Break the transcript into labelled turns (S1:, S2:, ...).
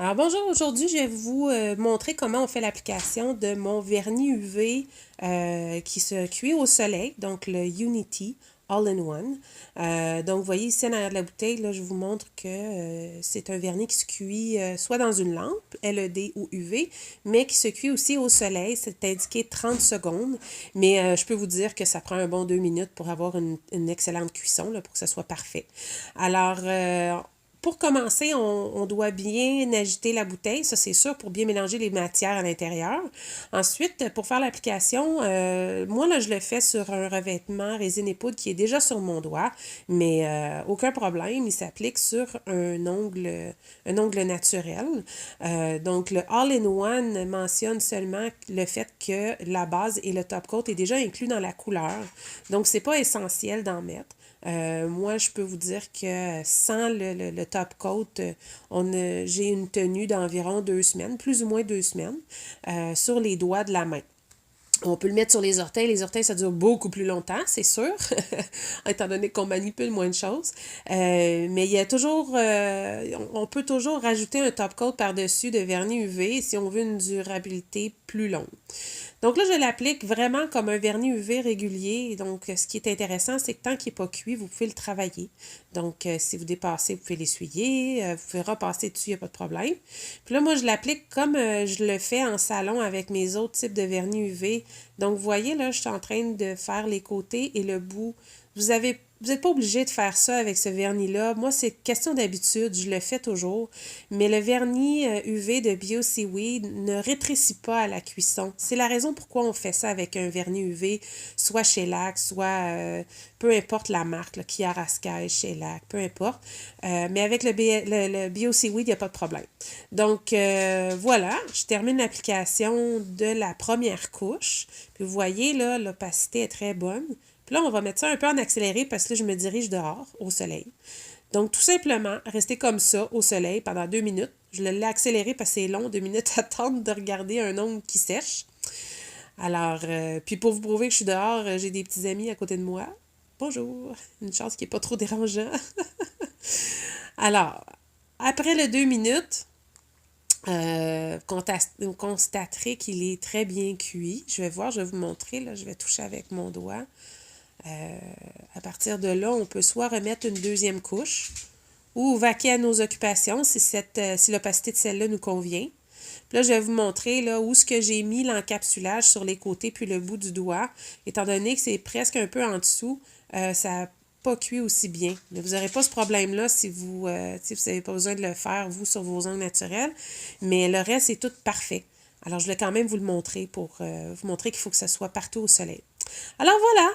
S1: Alors bonjour, aujourd'hui je vais vous montrer comment on fait l'application de mon vernis UV qui se cuit au soleil, donc le Unity All-in-One. Donc vous voyez ici en arrière de la bouteille, là, je vous montre que c'est un vernis qui se cuit soit dans une lampe LED ou UV, mais qui se cuit aussi au soleil. C'est indiqué 30 secondes, mais je peux vous dire que ça prend un bon 2 minutes pour avoir une excellente cuisson, là, pour que ça soit parfait. Alors, pour commencer, on doit bien agiter la bouteille, ça c'est sûr, pour bien mélanger les matières à l'intérieur. Ensuite, pour faire l'application, moi là je le fais sur un revêtement résine et poudre qui est déjà sur mon doigt, mais aucun problème, il s'applique sur un ongle naturel. Donc le All-in-One mentionne seulement le fait que la base et le top coat est déjà inclus dans la couleur, donc c'est pas essentiel d'en mettre. Moi, je peux vous dire que sans le top coat, j'ai une tenue d'environ 2 semaines, plus ou moins 2 semaines, sur les doigts de la main. On peut le mettre sur les orteils. Les orteils, ça dure beaucoup plus longtemps, c'est sûr, étant donné qu'on manipule moins de choses. Mais il y a toujours, on peut toujours rajouter un top coat par-dessus de vernis UV si on veut une durabilité plus longue. Donc là, je l'applique vraiment comme un vernis UV régulier. Donc, ce qui est intéressant, c'est que tant qu'il n'est pas cuit, vous pouvez le travailler. Donc, si vous dépassez, vous pouvez l'essuyer. Vous pouvez repasser dessus, il n'y a pas de problème. Puis là, moi, je l'applique comme je le fais en salon avec mes autres types de vernis UV. Donc, vous voyez, là, je suis en train de faire les côtés et le bout. Vous n'êtes pas obligé de faire ça avec ce vernis-là. Moi, c'est question d'habitude, je le fais toujours. Mais le vernis UV de Bio Seaweed ne rétrécit pas à la cuisson. C'est la raison pourquoi on fait ça avec un vernis UV, soit Shellac, soit peu importe la marque, là, Chiarascaille, Shellac, peu importe. Mais avec le Bio Seaweed, il n'y a pas de problème. Donc, voilà, je termine l'application de la première couche. Puis vous voyez, là, l'opacité est très bonne. Puis là, on va mettre ça un peu en accéléré parce que là, je me dirige dehors, au soleil. Donc, tout simplement, rester comme ça, au soleil, pendant 2 minutes. Je l'ai accéléré parce que c'est long, 2 minutes à attendre de regarder un ongle qui sèche. Alors, puis pour vous prouver que je suis dehors, j'ai des petits amis à côté de moi. Bonjour. Une chance qui n'est pas trop dérangeant. Alors, après les 2 minutes, vous constaterez qu'il est très bien cuit. Je vais voir, je vais vous montrer. Là, je vais toucher avec mon doigt. À partir de là, on peut soit remettre une deuxième couche ou vaquer à nos occupations si l'opacité de celle-là nous convient. Puis là, je vais vous montrer là, où ce que j'ai mis l'encapsulage sur les côtés puis le bout du doigt. Étant donné que c'est presque un peu en dessous, ça n'a pas cuit aussi bien. Mais vous n'aurez pas ce problème-là si vous n'avez pas besoin de le faire, vous, sur vos ongles naturels. Mais le reste, c'est tout parfait. Alors, je vais quand même vous le montrer pour vous montrer qu'il faut que ça soit partout au soleil. Alors voilà!